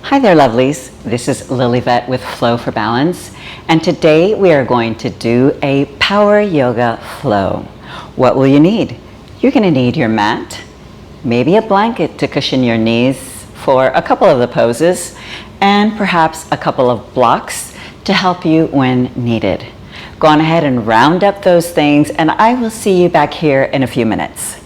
Hi there, lovelies. This is Lillyvette with Flow for Balance, and today we are going to do a power yoga flow. What will you need? You're going to need your mat, maybe a blanket to cushion your knees for a couple of the poses, and perhaps a couple of blocks to help you when needed. Go on ahead and round up those things, and I will see you back here in a few minutes.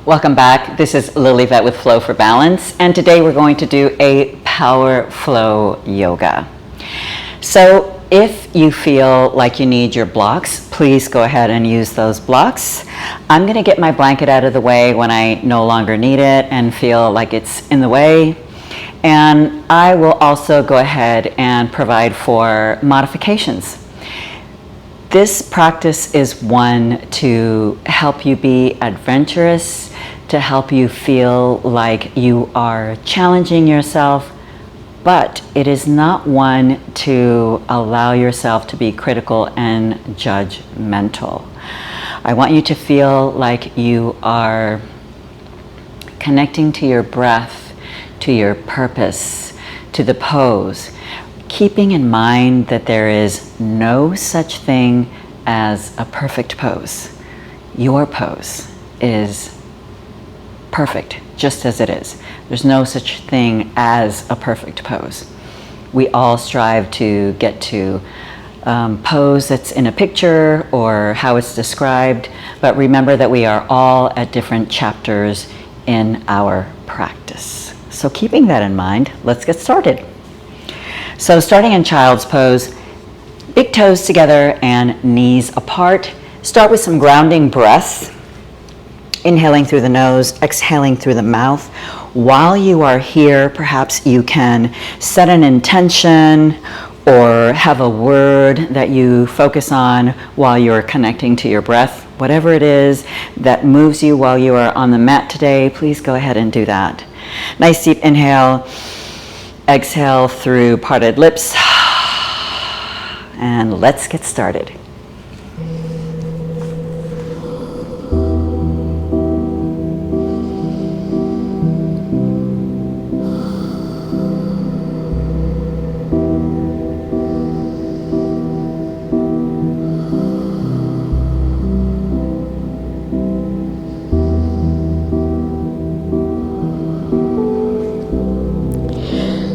Welcome back. This is Lillyvette with Flow for Balance, and today we're going to do a power flow yoga. So if you feel like you need your blocks, please go ahead and use those blocks. I'm going to get my blanket out of the way when I no longer need it and feel like it's in the way. And I will also go ahead and provide for modifications. This practice is one to help you be adventurous, to help you feel like you are challenging yourself, but it is not one to allow yourself to be critical and judgmental. I want you to feel like you are connecting to your breath, to your purpose, to the pose, keeping in mind that there is no such thing as a perfect pose. Your pose is perfect, just as it is. There's no such thing as a perfect pose. We all strive to get to pose that's in a picture or how it's described, but remember that we are all at different chapters in our practice. So keeping that in mind, let's get started. So starting in child's pose, big toes together and knees apart. Start with some grounding breaths. Inhaling through the nose, exhaling through the mouth. While you are here, perhaps you can set an intention or have a word that you focus on while you're connecting to your breath. Whatever it is that moves you while you are on the mat today, please go ahead and do that. Nice deep inhale. Exhale through parted lips. And let's get started.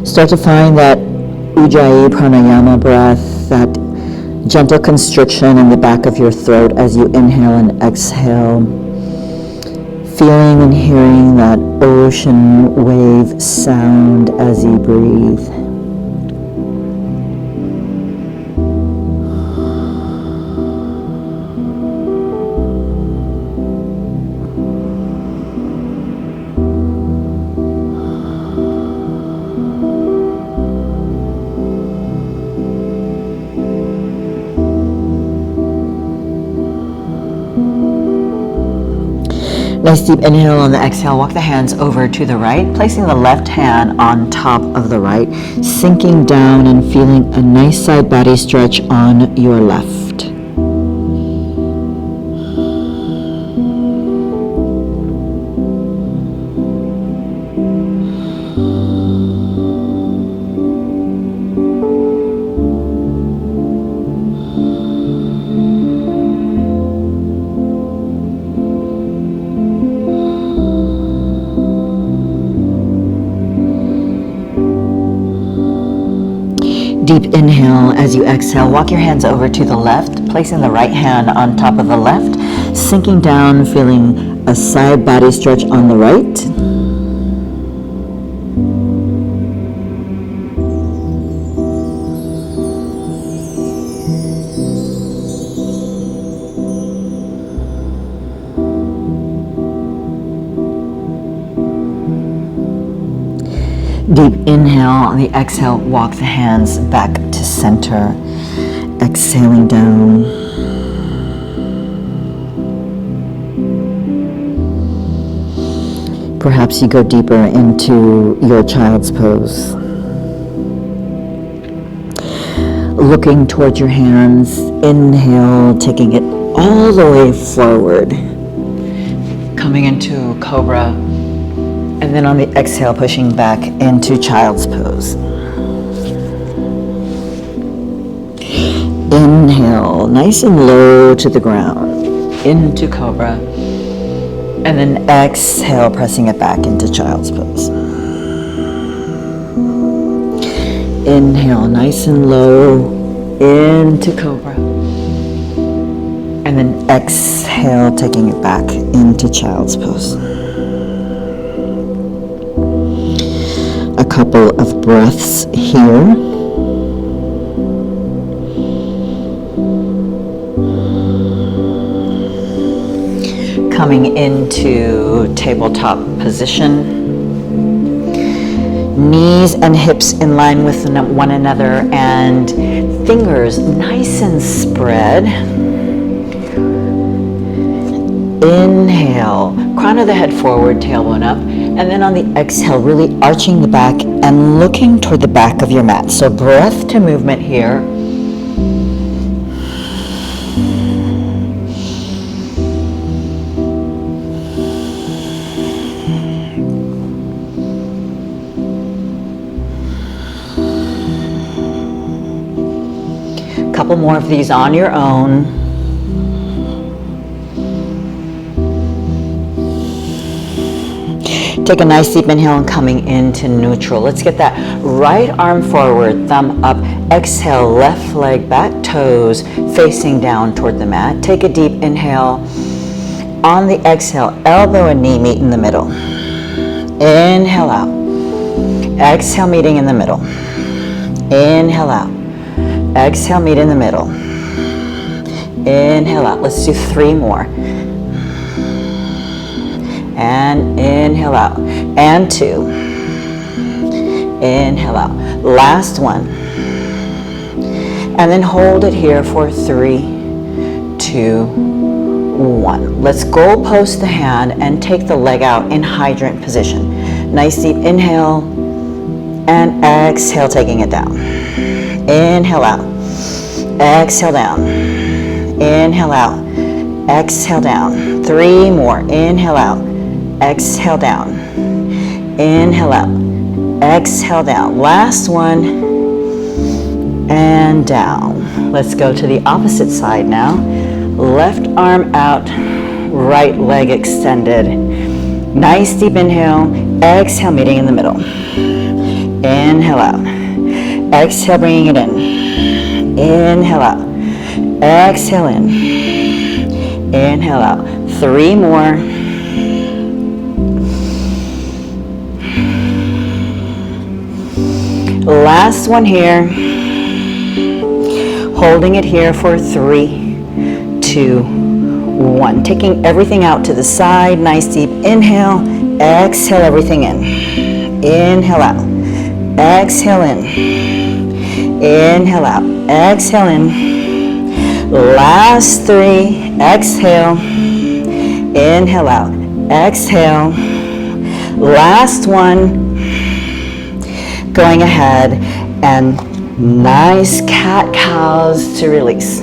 Start to find that Ujjayi pranayama breath, that gentle constriction in the back of your throat as you inhale and exhale. Feeling and hearing that ocean wave sound as you breathe. Nice deep inhale. On the exhale, walk the hands over to the right, placing the left hand on top of the right, sinking down and feeling a nice side body stretch on your left. Deep inhale. As you exhale, walk your hands over to the left, placing the right hand on top of the left, sinking down, feeling a side body stretch on the right. Deep inhale. On the exhale, walk the hands back to center. Exhaling down. Perhaps you go deeper into your child's pose. Looking towards your hands, inhale, taking it all the way forward. Coming into cobra, and then on the exhale, pushing back into child's pose. Inhale, nice and low to the ground, into cobra, and then exhale, pressing it back into child's pose. Inhale, nice and low, into cobra, and then exhale, taking it back into child's pose. A couple of breaths here. Coming into tabletop position. Knees and hips in line with one another and fingers nice and spread. Inhale, crown of the head forward, tailbone up, and then on the exhale, really arching the back and looking toward the back of your mat. So breath to movement here. Couple more of these on your own. Take a nice deep inhale and coming into neutral. Let's get that right arm forward, thumb up. Exhale, left leg back, toes facing down toward the mat. Take a deep inhale. On the exhale, elbow and knee meet in the middle. Inhale out. Exhale, meeting in the middle. Inhale out. Exhale, meet in the middle. Inhale out. Let's do 3 more. And inhale out. And 2. Inhale out. Last one. And then hold it here for 3, 2, 1. Let's goal post the hand and take the leg out in hydrant position. Nice deep inhale. And exhale, taking it down. Inhale out. Exhale down. Inhale out. Exhale down. 3 more. Inhale out. Exhale down. Inhale out. Exhale down. Last one. And down. Let's go to the opposite side now. Left arm out. Right leg extended. Nice deep inhale. Exhale, meeting in the middle. Inhale out. Exhale, bringing it in. Inhale out. Exhale in. Inhale out. 3 more. Last one here. Holding it here for 3, 2, 1. Taking everything out to the side. Nice deep inhale. Exhale everything in. Inhale out. Exhale in. Inhale out. Exhale in. Last 3. Exhale. Inhale out. Exhale. Last one. Going ahead and nice cat-cows to release.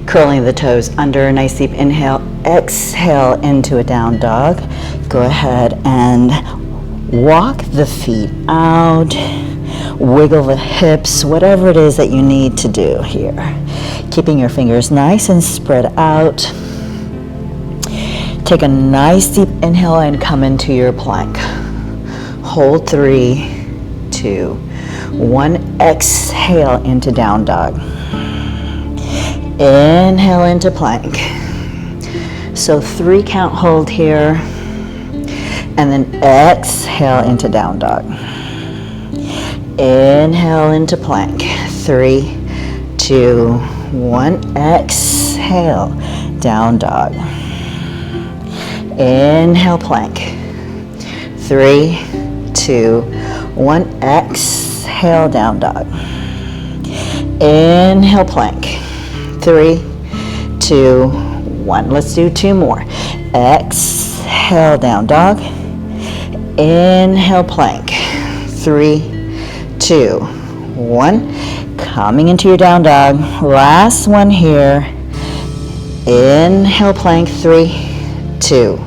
Curling the toes under, nice deep inhale, exhale into a down dog. Go ahead and walk the feet out, wiggle the hips, whatever it is that you need to do here. Keeping your fingers nice and spread out. Take a nice deep inhale and come into your plank. Hold 3, 2, 1. Exhale into down dog. Inhale into plank. So 3 count hold here. And then exhale into down dog. Inhale into plank. 3, 2, 1. Exhale, down dog. Inhale, plank. 3, 2, 1. Exhale, down dog. Inhale, plank. 3, 2, 1. Let's do 2 more. Exhale, down dog. Inhale, plank. 3, 2, 1. Coming into your down dog. Last one here. Inhale, plank. 3, 2,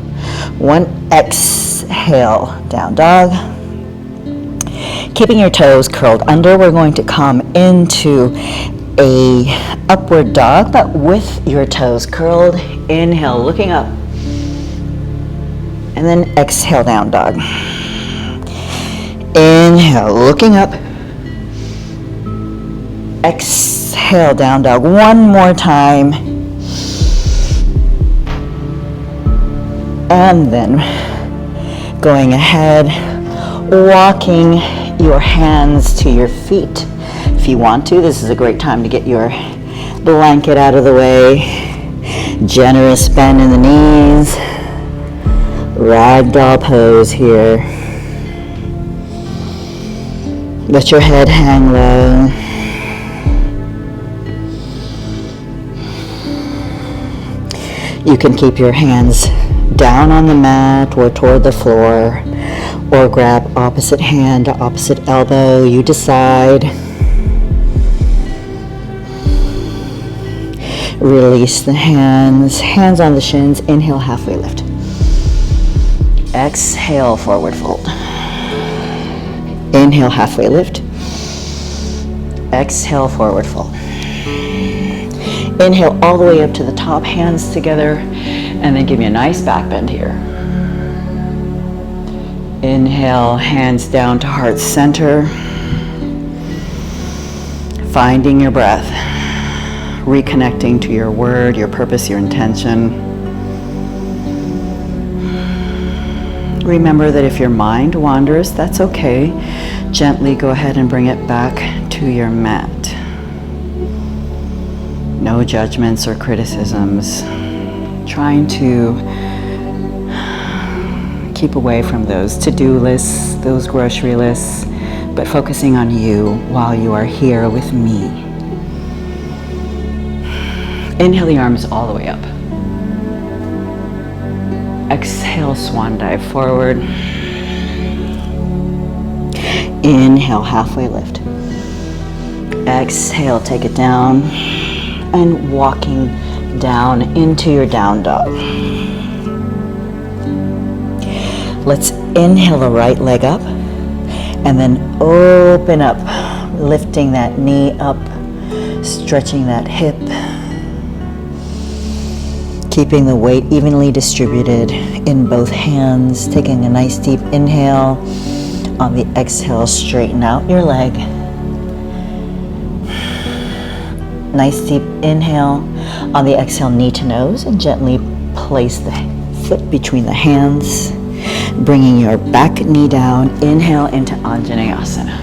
1. Exhale, down dog. Keeping your toes curled under, we're going to come into a upward dog, but with your toes curled. Inhale, looking up. And then exhale, down dog. Inhale, looking up. Exhale, down dog. One more time. And then going ahead, walking your hands to your feet. If you want to, this is a great time to get your blanket out of the way. Generous bend in the knees. Ragdoll pose here. Let your head hang low. You can keep your hands down on the mat or toward the floor, or grab opposite hand to opposite elbow. You decide. Release the hands. Hands on the shins. Inhale, halfway lift. Exhale, forward fold. Inhale, halfway lift. Exhale, forward fold. Inhale all the way up to the top, hands together, and then give me a nice back bend here. Inhale, hands down to heart center. Finding your breath. Reconnecting to your word, your purpose, your intention. Remember that if your mind wanders, that's okay. Gently go ahead and bring it back to your mat. No judgments or criticisms. Trying to keep away from those to-do lists, those grocery lists, but focusing on you while you are here with me. Inhale the arms all the way up. Exhale, swan dive forward. Inhale, halfway lift. Exhale, take it down. And walking down into your down dog. Let's inhale the right leg up and then open up, lifting that knee up, stretching that hip, keeping the weight evenly distributed in both hands, taking a nice deep inhale. On the exhale, straighten out your leg. Nice deep inhale. On the exhale, knee to nose, and gently place the foot between the hands, bringing your back knee down. Inhale into Anjaneyasana.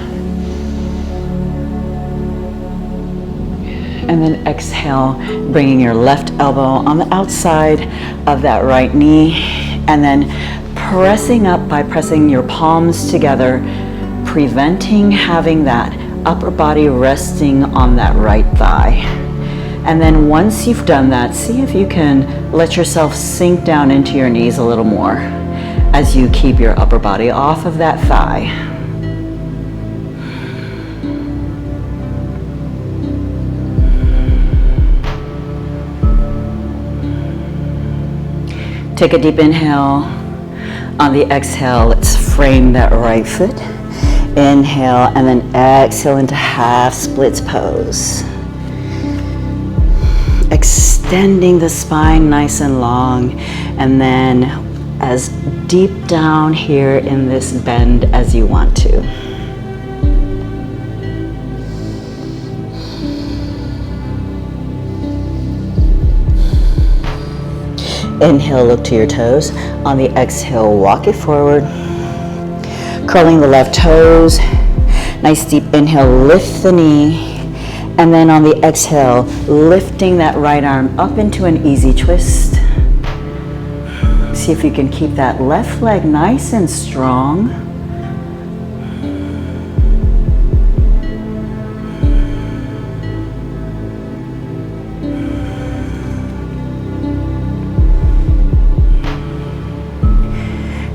And then exhale, bringing your left elbow on the outside of that right knee, and then pressing up by pressing your palms together, preventing having that upper body resting on that right thigh. And then once you've done that, see if you can let yourself sink down into your knees a little more as you keep your upper body off of that thigh. Take a deep inhale. On the exhale, let's frame that right foot. Inhale, and then exhale into half splits pose. Extending the spine nice and long, and then as deep down here in this bend as you want to. Inhale, look to your toes. On the exhale, walk it forward. Curling the left toes. Nice deep inhale, lift the knee. And then on the exhale, lifting that right arm up into an easy twist. See if you can keep that left leg nice and strong.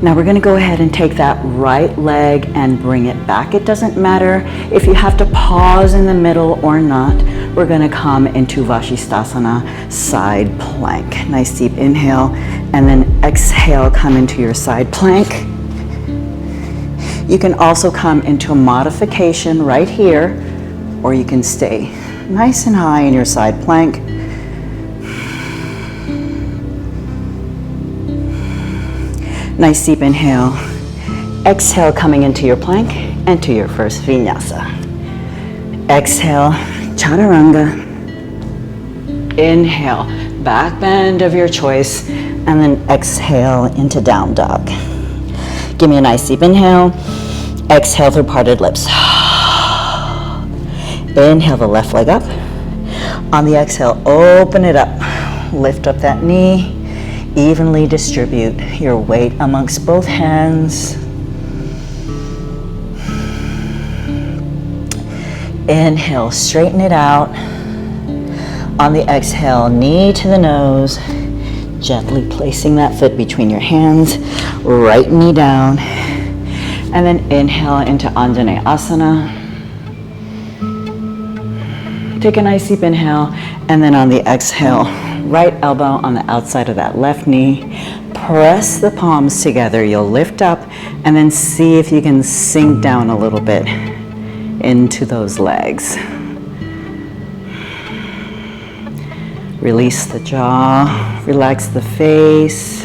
Now we're going to go ahead and take that right leg and bring it back. It doesn't matter if you have to pause in the middle or not. We're going to come into Vashisthasana, side plank. Nice deep inhale, and then exhale, come into your side plank. You can also come into a modification right here, or you can stay nice and high in your side plank. Nice deep inhale. Exhale, coming into your plank and to your first vinyasa. Exhale, chaturanga. Inhale, back bend of your choice, and then exhale into down dog. Give me a nice deep inhale. Exhale through parted lips. Inhale the left leg up. On the exhale, open it up. Lift up that knee. Evenly distribute your weight amongst both hands. Inhale, straighten it out. On the exhale, knee to the nose. Gently placing that foot between your hands. Right knee down. And then inhale into Anjaneyasana. Take a nice deep inhale, and then on the exhale, right elbow on the outside of that left knee. Press the palms together. You'll lift up, and then see if you can sink down a little bit into those legs. Release the jaw, relax the face.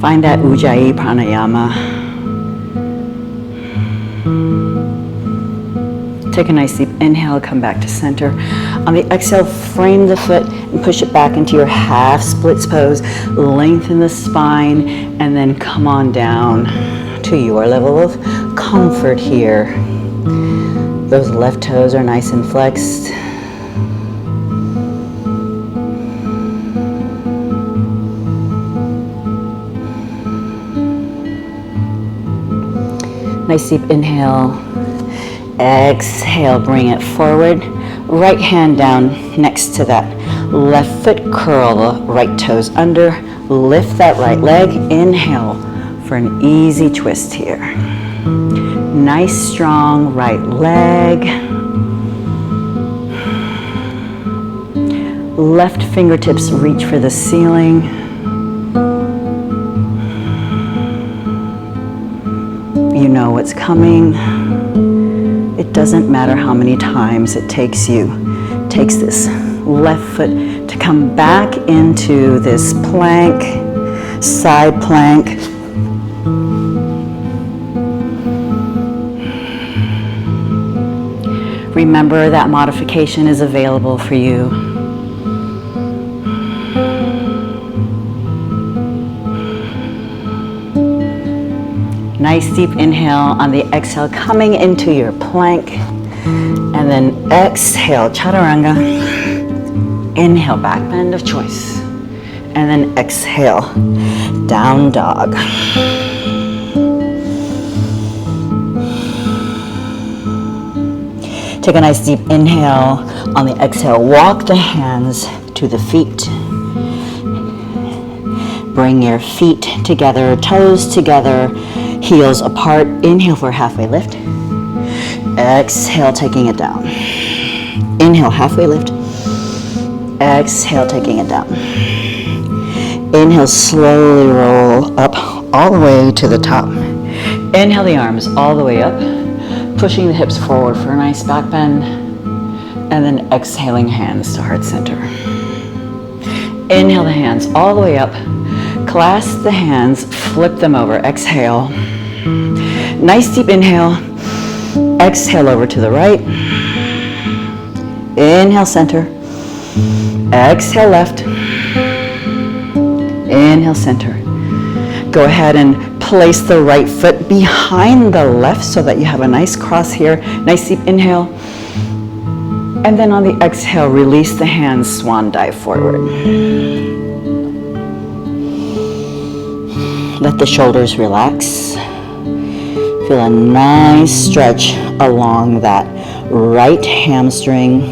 Find that Ujjayi pranayama. Take a nice deep inhale, come back to center. On the exhale, frame the foot and push it back into your half splits pose. Lengthen the spine and then come on down to your level of comfort here. Those left toes are nice and flexed. Nice deep inhale. Exhale, bring it forward. Right hand down next to that left foot. Curl the right toes under. Lift that right leg. Inhale for an easy twist here. Nice strong right leg. Left fingertips reach for the ceiling. You know what's coming. It doesn't matter how many times it takes you. It takes this left foot to come back into this plank, side plank. Remember that modification is available for you. Nice deep inhale. On the exhale, coming into your plank. And then exhale, chaturanga. Inhale, back bend of choice. And then exhale, down dog. Take a nice deep inhale. On the exhale, walk the hands to the feet. Bring your feet together, toes together, heels apart. Inhale for a halfway lift. Exhale, taking it down. Inhale, halfway lift. Exhale, taking it down. Inhale, slowly roll up all the way to the top. Inhale the arms all the way up, pushing the hips forward for a nice back bend. And then exhaling hands to heart center. Inhale the hands all the way up. Clasp the hands, flip them over. Exhale. Nice deep inhale. Exhale over to the right. Inhale center. Exhale left. Inhale center. Go ahead and place the right foot behind the left so that you have a nice cross here. Nice deep inhale. And then on the exhale, release the hands, swan dive forward. Let the shoulders relax. Feel a nice stretch along that right hamstring.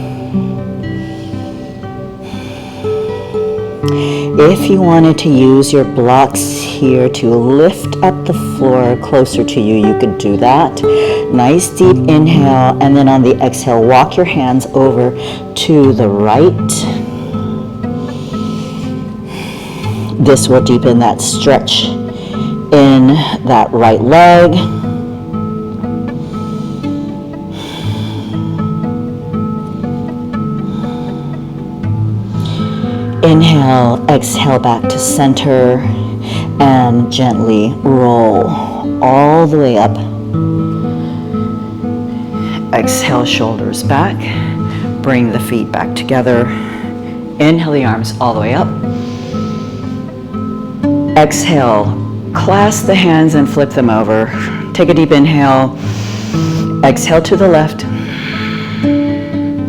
If you wanted to use your blocks here to lift up the floor closer to you, you could do that. Nice deep inhale, and then on the exhale, walk your hands over to the right. This will deepen that stretch in that right leg. Inhale, exhale back to center, and gently roll all the way up. Exhale, shoulders back. Bring the feet back together. Inhale the arms all the way up. Exhale, clasp the hands and flip them over. Take a deep inhale. Exhale to the left.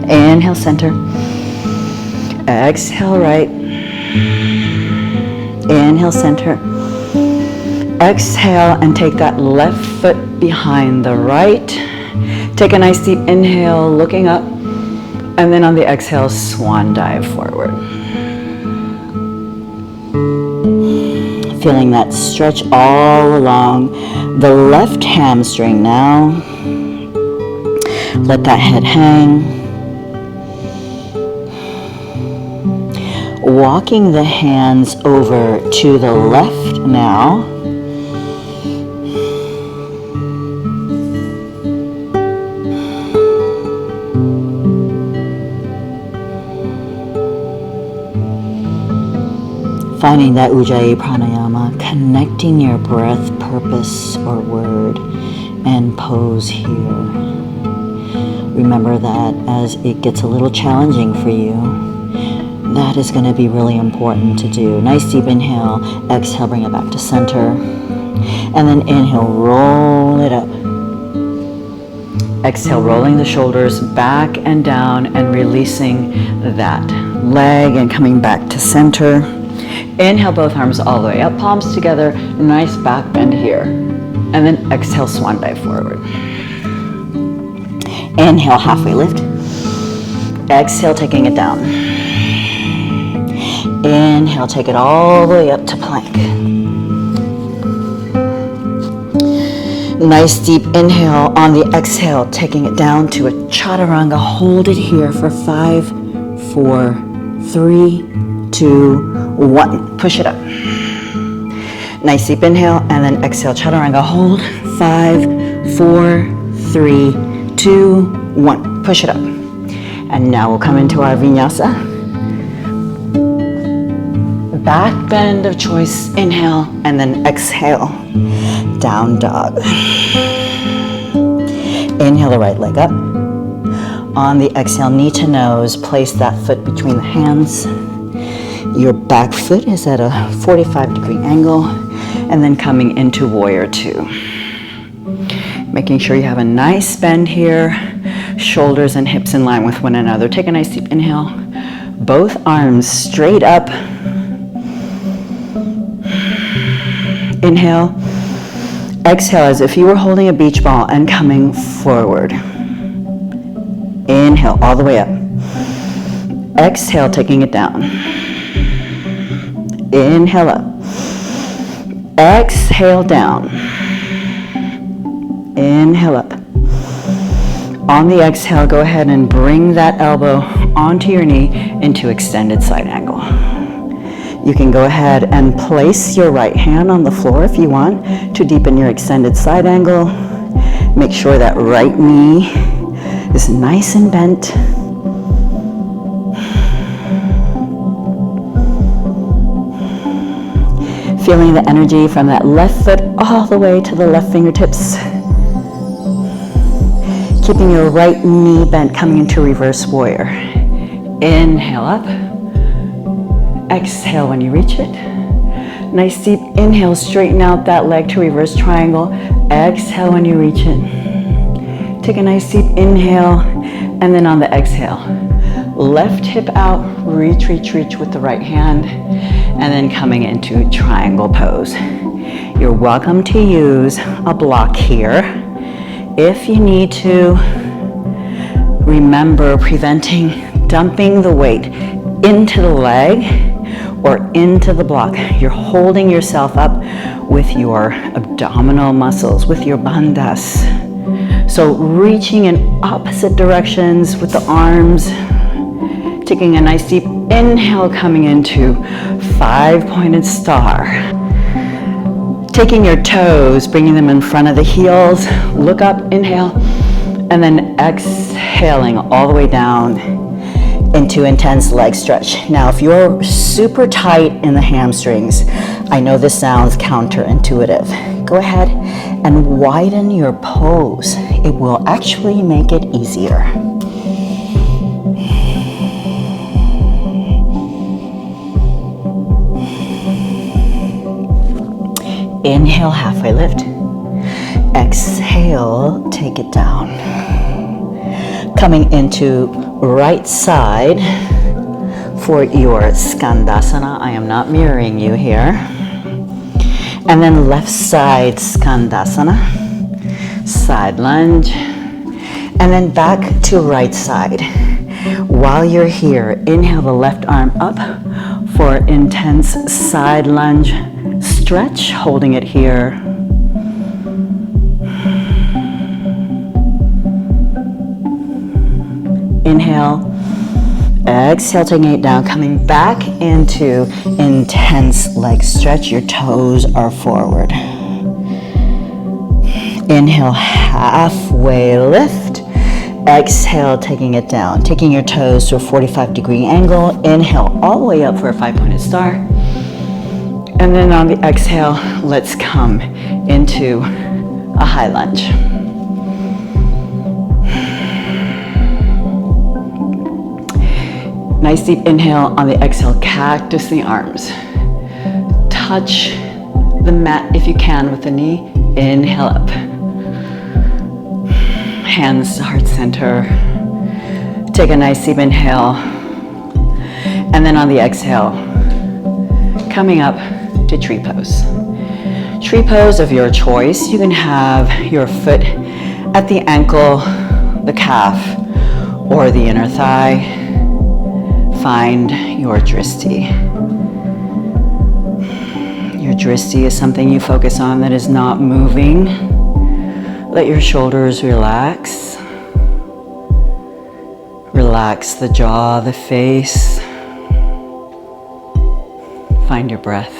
Inhale, center. Exhale, right. Inhale, center. Exhale, and take that left foot behind the right. Take a nice deep inhale, looking up. And then on the exhale, swan dive forward. Feeling that stretch all along the left hamstring now. Let that head hang. Walking the hands over to the left now. Finding that Ujjayi Pranayama, connecting your breath, purpose, or word, and pose here. Remember that as it gets a little challenging for you, that is going to be really important to do. Nice deep inhale, exhale, bring it back to center. And then inhale, roll it up. Exhale, rolling the shoulders back and down and releasing that leg and coming back to center. Inhale, both arms all the way up, palms together, nice back bend here. And then exhale, swan dive forward. Inhale, halfway lift. Exhale, taking it down. Inhale, take it all the way up to plank. Nice deep inhale. On the exhale, taking it down to a chaturanga. Hold it here for 5, 4, 3, 2, 1. Push it up. Nice deep inhale, and then exhale, chaturanga. Hold. 5, 4, 3, 2, 1. Push it up. And now we'll come into our vinyasa. Back bend of choice. Inhale, and then exhale. Down dog. Inhale the right leg up. On the exhale, knee to nose, place that foot between the hands. Your back foot is at a 45-degree angle, and then coming into warrior two. Making sure you have a nice bend here, shoulders and hips in line with one another. Take a nice deep inhale. Both arms straight up. Inhale. Exhale as if you were holding a beach ball and coming forward. Inhale all the way up. Exhale, taking it down. Inhale up. Exhale down. Inhale up. On the exhale, go ahead and bring that elbow onto your knee into extended side angle. You can go ahead and place your right hand on the floor if you want to deepen your extended side angle. Make sure that right knee is nice and bent. Feeling the energy from that left foot all the way to the left fingertips. Keeping your right knee bent, coming into reverse warrior. Inhale up. Exhale when you reach it. Nice deep inhale, straighten out that leg to reverse triangle. Exhale when you reach it. Take a nice deep inhale, and then on the exhale, left hip out, reach, reach, reach with the right hand, and then coming into triangle pose. You're welcome to use a block here. If you need to, remember preventing dumping the weight into the leg or into the block. You're holding yourself up with your abdominal muscles, with your bandhas. So reaching in opposite directions with the arms, taking a nice deep inhale, coming into 5-pointed star. Taking your toes, bringing them in front of the heels, look up, inhale, and then exhaling all the way down into intense leg stretch. Now, if you're super tight in the hamstrings, I know this sounds counterintuitive. Go ahead and widen your pose. It will actually make it easier. Inhale, halfway lift. Exhale, take it down. Coming into right side for your Skandasana. I am not mirroring you here. And then left side Skandasana, side lunge, and then back to right side. While you're here, inhale the left arm up for intense side lunge stretch, holding it here. Inhale, exhale, taking it down, coming back into intense leg stretch. Your toes are forward. Inhale, halfway lift. Exhale, taking it down, taking your toes to a 45-degree angle. Inhale, all the way up for a 5-pointed star. And then on the exhale, let's come into a high lunge. Nice deep inhale. On the exhale, cactus the arms. Touch the mat if you can with the knee. Inhale up. Hands to heart center. Take a nice deep inhale. And then on the exhale, coming up to tree pose. Tree pose of your choice. You can have your foot at the ankle, the calf, or the inner thigh. Find your dristi. Your dristi is something you focus on that is not moving. Let your shoulders relax. Relax the jaw, the face. Find your breath,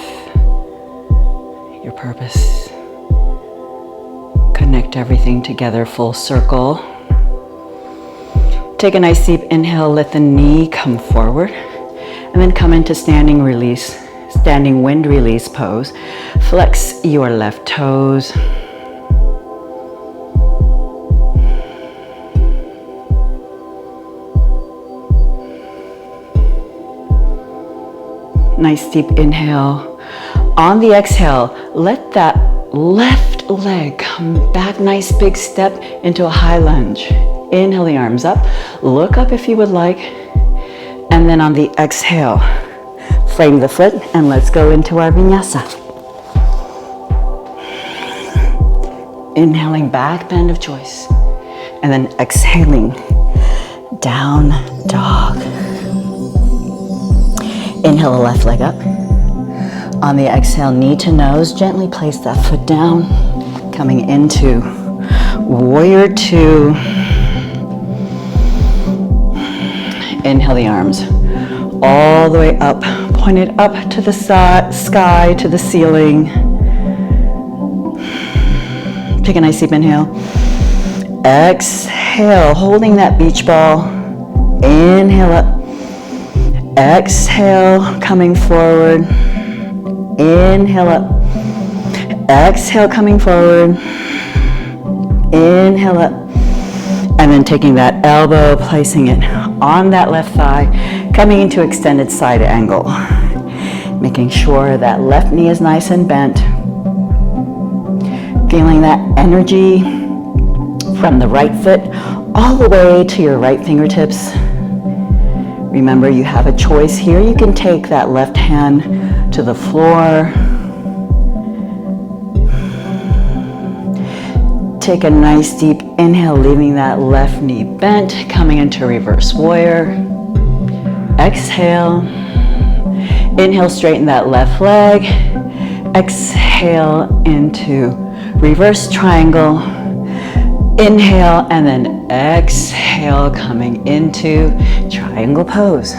your purpose. Connect everything together, full circle. Take a nice deep inhale, let the knee come forward, and then come into standing release, standing wind release pose. Flex your left toes. Nice deep inhale. On the exhale, let that left leg come back, nice big step into a high lunge. Inhale the arms up, look up if you would like, and then on the exhale, frame the foot and let's go into our vinyasa. Inhaling back bend of choice, and then exhaling down dog. Inhale the left leg up. On the exhale, knee to nose, gently place that foot down, coming into warrior two. Inhale the arms all the way up, pointed up to the sky, to the ceiling. Take a nice deep inhale. Exhale, holding that beach ball. Inhale up. Exhale, coming forward. Inhale up. Exhale, coming forward. Inhale up. And then taking that elbow, placing it on that left thigh, coming into extended side angle. Making sure that left knee is nice and bent. Feeling that energy from the right foot all the way to your right fingertips. Remember, you have a choice here. You can take that left hand to the floor. Take a nice deep inhale, leaving that left knee bent, coming into reverse warrior. Exhale. Inhale, straighten that left leg. Exhale into reverse triangle. Inhale and then exhale, coming into triangle pose.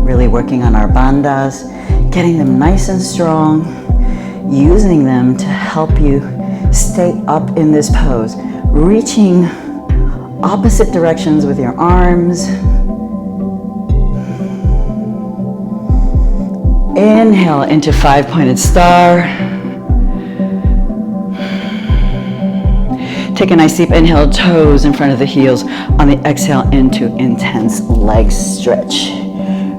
Really working on our bandhas, getting them nice and strong, using them to help you stay up in this pose, reaching opposite directions with your arms. Inhale into five-pointed star. Take a nice deep inhale, toes in front of the heels. On the exhale, into intense leg stretch.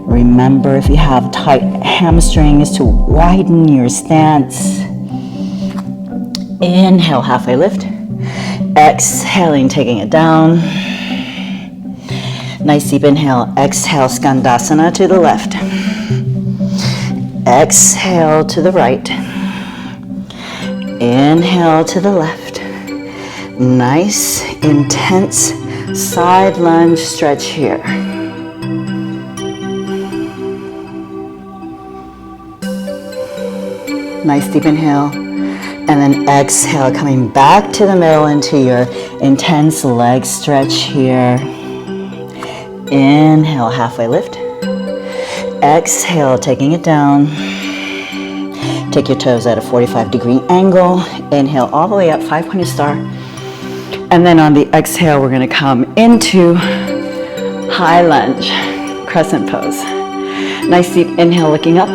Remember, if you have tight hamstrings, to widen your stance. Inhale, halfway lift. Exhaling, taking it down. Nice deep inhale. Exhale, Skandasana to the left. Exhale to the right. Inhale to the left. Nice, intense side lunge stretch here. Nice deep inhale. And then exhale, coming back to the middle into your intense leg stretch here. Inhale, halfway lift. Exhale, taking it down. Take your toes at a 45-degree angle. Inhale all the way up, five-pointed star. And then on the exhale, we're gonna come into high lunge, crescent pose. Nice deep inhale, looking up.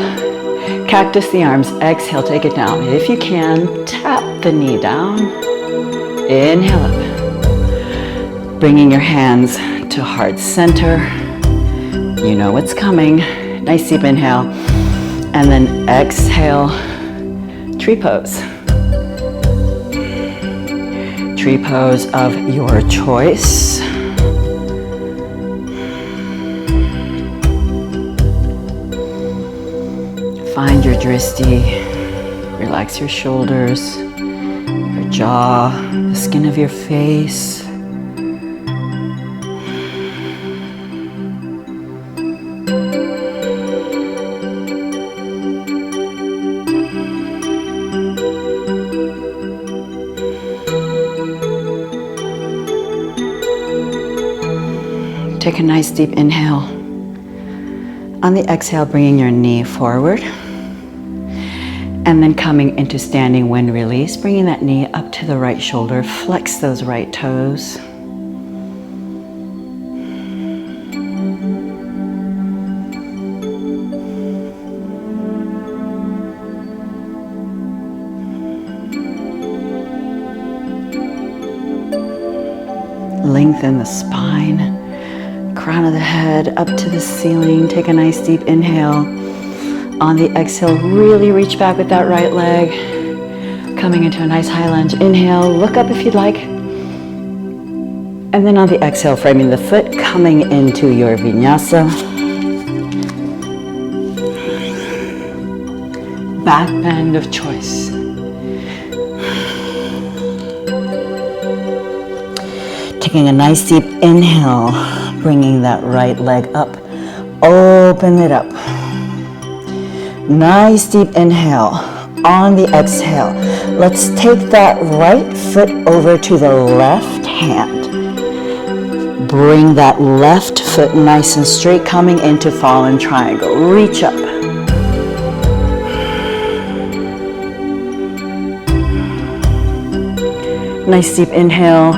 Cactus the arms, exhale, take it down. If you can, tap the knee down. Inhale up. Bringing your hands to heart center. You know what's coming. Nice deep inhale. And then exhale, tree pose. Tree pose of your choice. Find your drishti. Relax your shoulders, your jaw, the skin of your face. Take a nice deep inhale. On the exhale, bringing your knee forward. And then coming into standing wind release, bringing that knee up to the right shoulder. Flex those right toes. Lengthen the spine. Crown of the head up to the ceiling. Take a nice deep inhale. On the exhale, really reach back with that right leg. Coming into a nice high lunge. Inhale, look up if you'd like. And then on the exhale, framing the foot, coming into your vinyasa. Back bend of choice. Taking a nice deep inhale, bringing that right leg up. Open it up. Nice deep inhale. On the exhale, let's take that right foot over to the left hand. Bring that left foot nice and straight, coming into fallen triangle. Reach up. Nice deep inhale.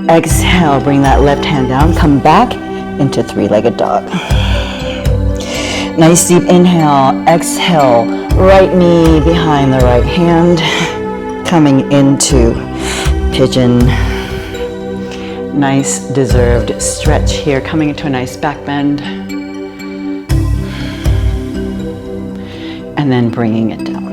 Exhale, bring that left hand down. Come back into three-legged dog. Nice deep inhale. Exhale, right knee behind the right hand. Coming into pigeon. Nice deserved stretch here. Coming into a nice back bend. And then bringing it down.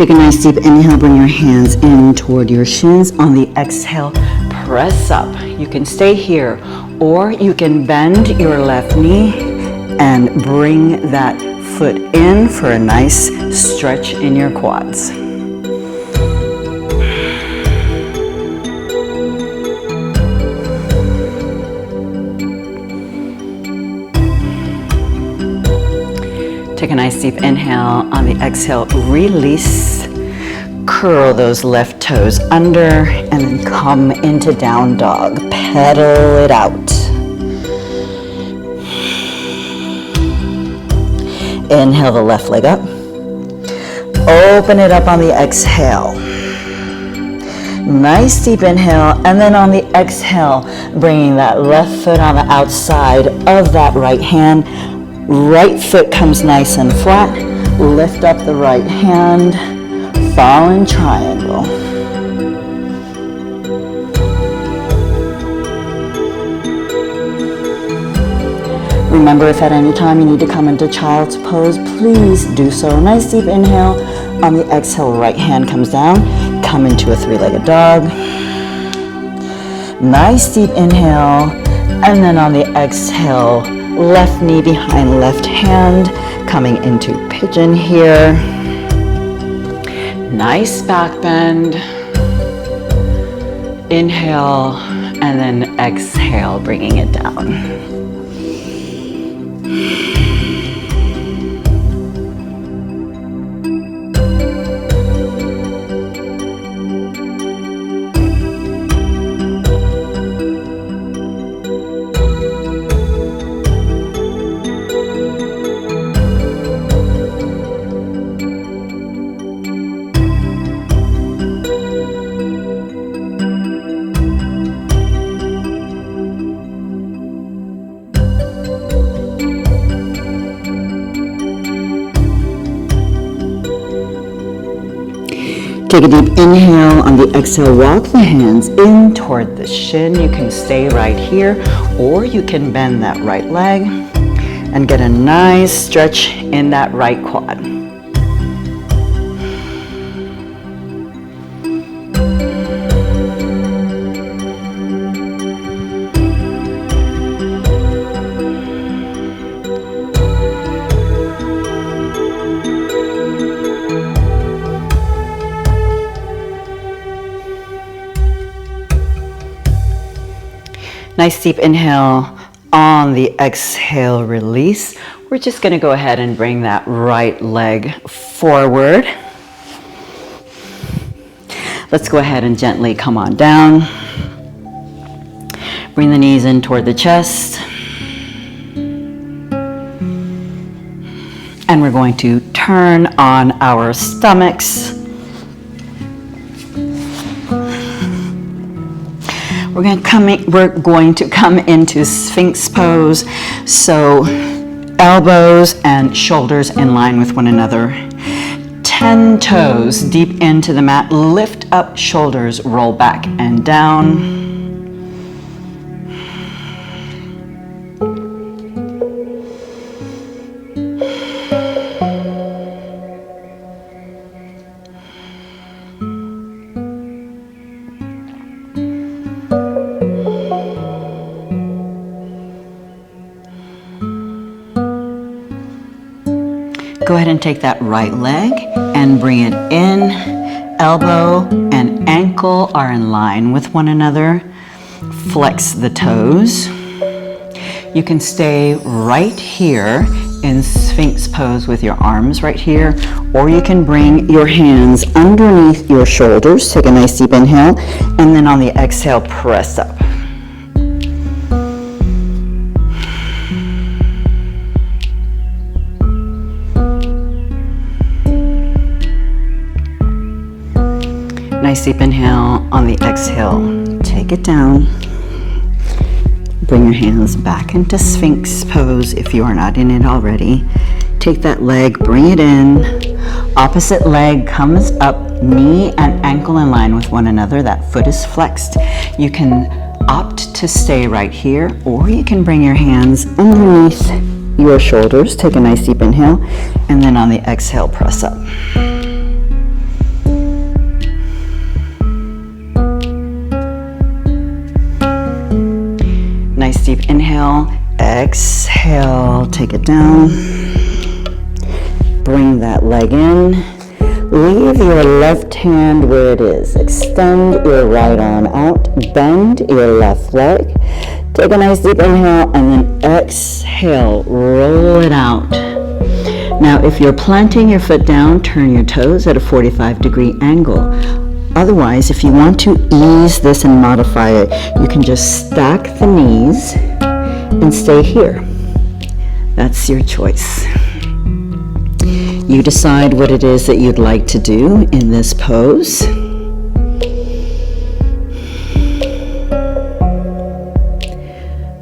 Take a nice deep inhale, bring your hands in toward your shins. On the exhale, press up. You can stay here, or you can bend your left knee and bring that foot in for a nice stretch in your quads. Take a nice deep inhale. On the exhale, release. Curl those left toes under and then come into down dog. Pedal it out. Inhale the left leg up. Open it up on the exhale. Nice deep inhale, and then on the exhale, bringing that left foot on the outside of that right hand. Right foot comes nice and flat. Lift up the right hand. Fallen triangle. Remember, if at any time you need to come into child's pose, please do so. Nice deep inhale. On the exhale, right hand comes down. Come into a three-legged dog. Nice deep inhale. And then on the exhale, left knee behind left hand, coming into pigeon here. Nice back bend. Inhale, and then exhale, bringing it down. Take a deep inhale. On the exhale, walk the hands in toward the shin. You can stay right here, or you can bend that right leg and get a nice stretch in that right quad. Nice deep inhale. On the exhale, release. We're just going to go ahead and bring that right leg forward. Let's go ahead and gently come on down. Bring the knees in toward the chest. And we're going to turn on our stomachs. We're going to come into Sphinx pose. So elbows and shoulders in line with one another. 10 toes deep into the mat. Lift up shoulders, roll back and down. Go ahead and take that right leg and bring it in. Elbow and ankle are in line with one another. Flex the toes. You can stay right here in Sphinx pose with your arms right here, or you can bring your hands underneath your shoulders. Take a nice deep inhale, and then on the exhale, press up. Nice deep inhale. On the exhale, take it down. Bring your hands back into Sphinx pose if you are not in it already. Take that leg, bring it in. Opposite leg comes up, knee and ankle in line with one another. That foot is flexed. You can opt to stay right here, or you can bring your hands underneath your shoulders. Take a nice deep inhale, and then on the exhale, press up. nice deep inhale. Exhale, take it down. Bring that leg in. Leave your left hand where it is. Extend your right arm out. Bend your left leg. Take a nice deep inhale and then exhale. Roll it out. Now, if you're planting your foot down, turn your toes at a 45-degree angle. Otherwise, if you want to ease this and modify it, you can just stack the knees and stay here. That's your choice. You decide what it is that you'd like to do in this pose.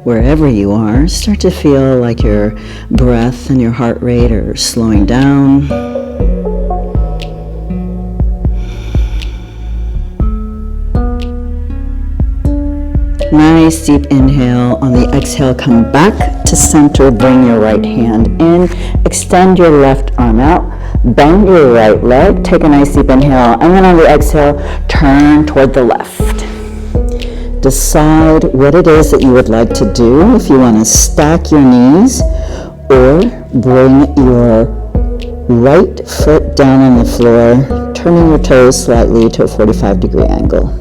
Wherever you are, start to feel like your breath and your heart rate are slowing down. Nice deep inhale. On the exhale, come back to center. Bring your right hand in. Extend your left arm out. Bend your right leg. Take a nice deep inhale. And then on the exhale, turn toward the left. Decide what it is that you would like to do. If you want to stack your knees or bring your right foot down on the floor, turning your toes slightly to a 45-degree angle.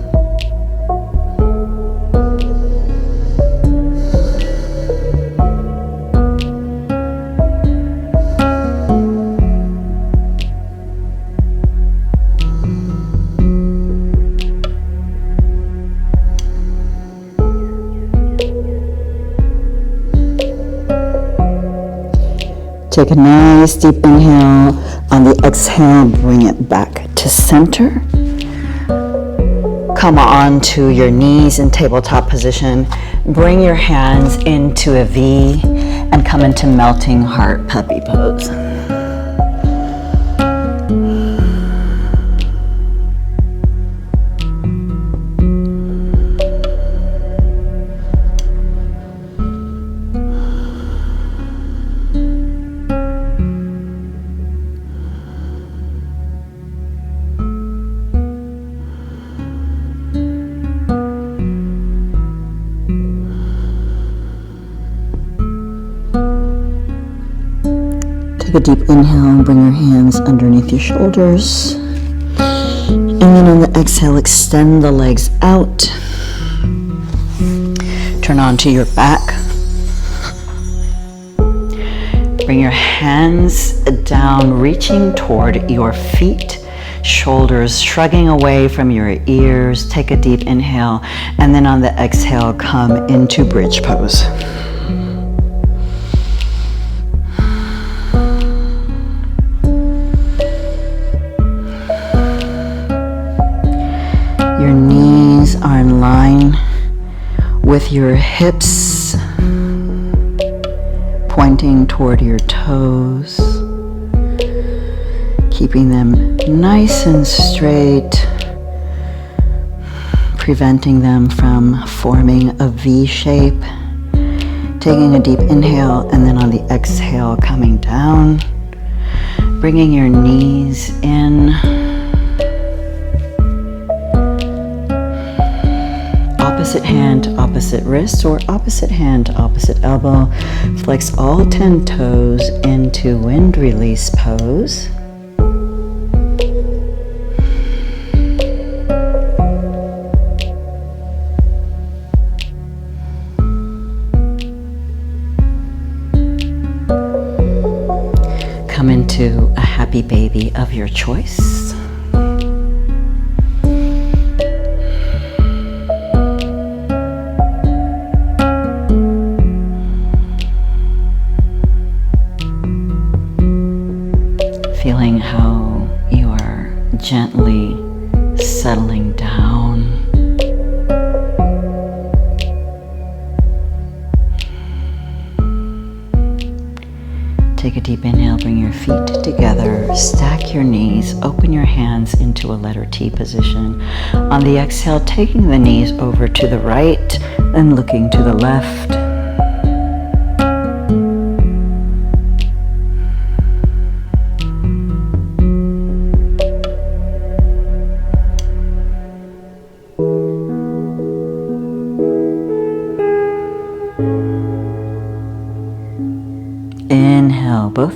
Take a nice deep inhale. On the exhale, bring it back to center. Come on to your knees in tabletop position. Bring your hands into a V and come into melting heart puppy pose. Take a deep inhale and bring your hands underneath your shoulders. And then on the exhale, extend the legs out. Turn onto your back. Bring your hands down, reaching toward your feet. Shoulders shrugging away from your ears. Take a deep inhale. And then on the exhale, come into bridge pose. Your knees are in line with your hips pointing toward your toes, keeping them nice and straight, preventing them from forming a V shape. Taking a deep inhale and then on the exhale coming down, bringing your knees in. Opposite hand, opposite wrist, or opposite hand, opposite elbow. Flex all 10 toes into wind release pose. Come into a happy baby of your choice. Feeling how you are gently settling down. Take a deep inhale, bring your feet together, stack your knees, open your hands into a letter T position. On the exhale, taking the knees over to the right, then looking to the left.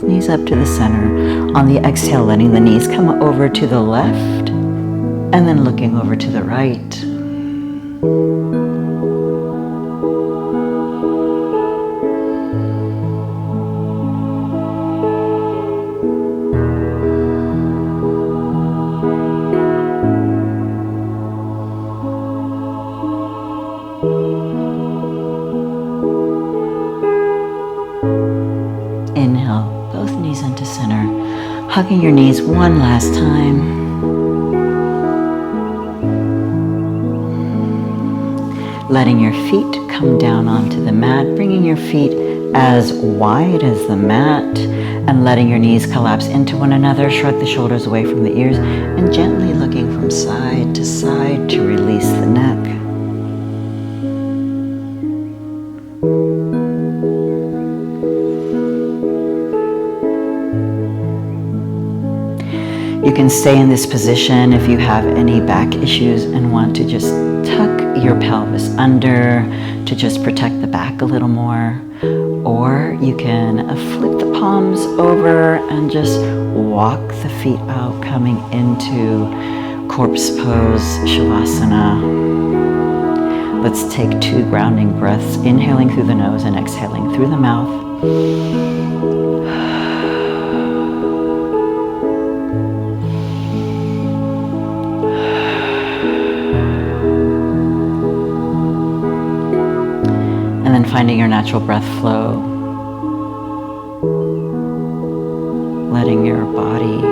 both knees up to the center. On the exhale, letting the knees come over to the left and then looking over to the right. Inhale, both knees into center, hugging your knees one last time. Letting your feet come down onto the mat, bringing your feet as wide as the mat, and letting your knees collapse into one another. Shrug the shoulders away from the ears, and gently looking from side to release the neck. You can stay in this position if you have any back issues and want to just tuck your pelvis under to just protect the back a little more. Or you can flip the palms over and just walk the feet out, coming into corpse pose, Shavasana. Let's take 2 grounding breaths, inhaling through the nose and exhaling through the mouth. And then finding your natural breath flow, letting your body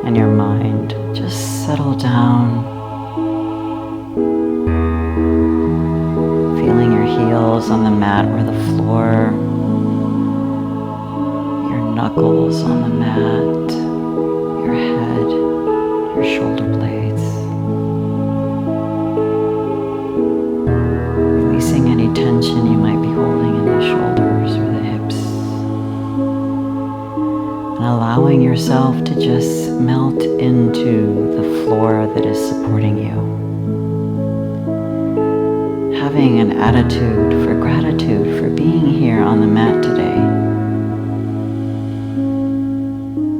and your mind just settle down, feeling your heels on the mat or the floor, your knuckles on the mat, your head, your shoulder blades. Releasing any tension you might be holding in the shoulders or the hips. And allowing yourself to just melt into the floor that is supporting you. Having an attitude for gratitude for being here on the mat today.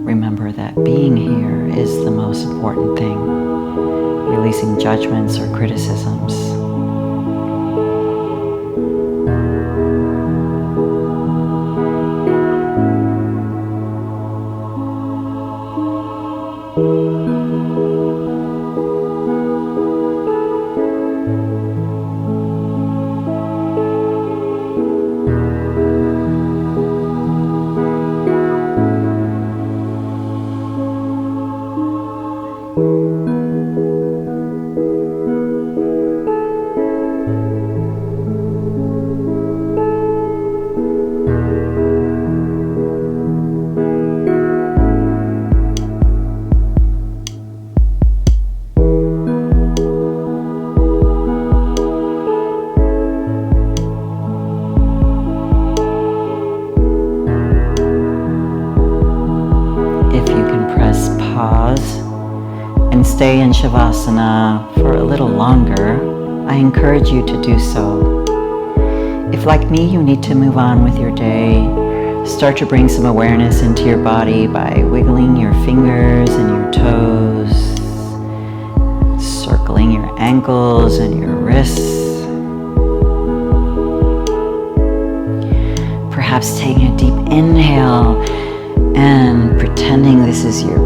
Remember that being here is the most important thing. Releasing judgments or criticisms. Stay in Shavasana for a little longer, I encourage you to do so. If, like me, you need to move on with your day, start to bring some awareness into your body by wiggling your fingers and your toes, circling your ankles and your wrists. Perhaps taking a deep inhale and pretending this is your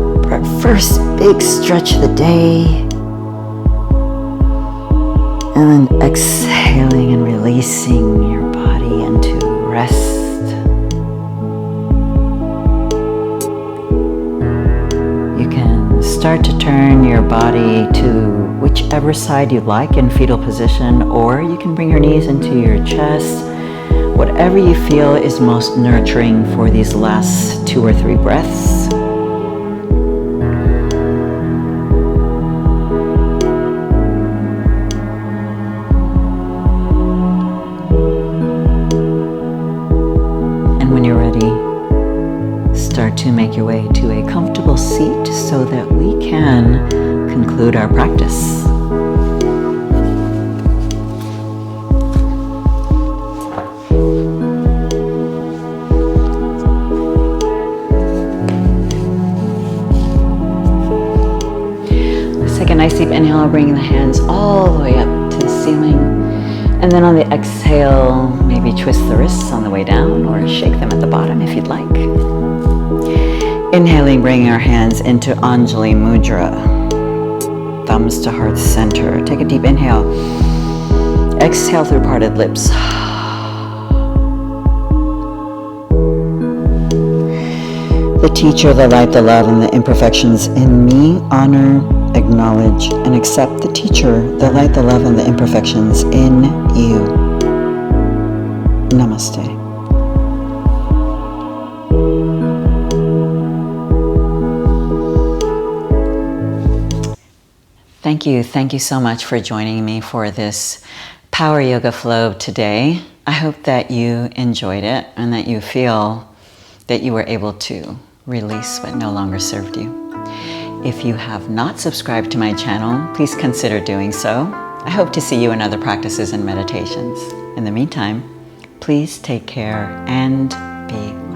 first big stretch of the day, and then exhaling and releasing your body into rest. You can start to turn your body to whichever side you like in fetal position, or you can bring your knees into your chest. Whatever you feel is most nurturing for these last 2 or 3 breaths. To make your way to a comfortable seat so that we can conclude our practice. nice deep inhale, bringing the hands all the way up to the ceiling. And then on the exhale, maybe twist the wrists on the way down or shake them at the bottom if you'd like. Inhaling, bringing our hands into Anjali Mudra. Thumbs to heart center. Take a deep inhale. Exhale through parted lips. The teacher, the light, the love, and the imperfections in me honor, acknowledge, and accept the teacher, the light, the love, and the imperfections in you. Namaste. Thank you so much for joining me for this Power Yoga Flow today. I hope that you enjoyed it and that you feel that you were able to release what no longer served you. If you have not subscribed to my channel, please consider doing so. I hope to see you in other practices and meditations. In the meantime, please take care and be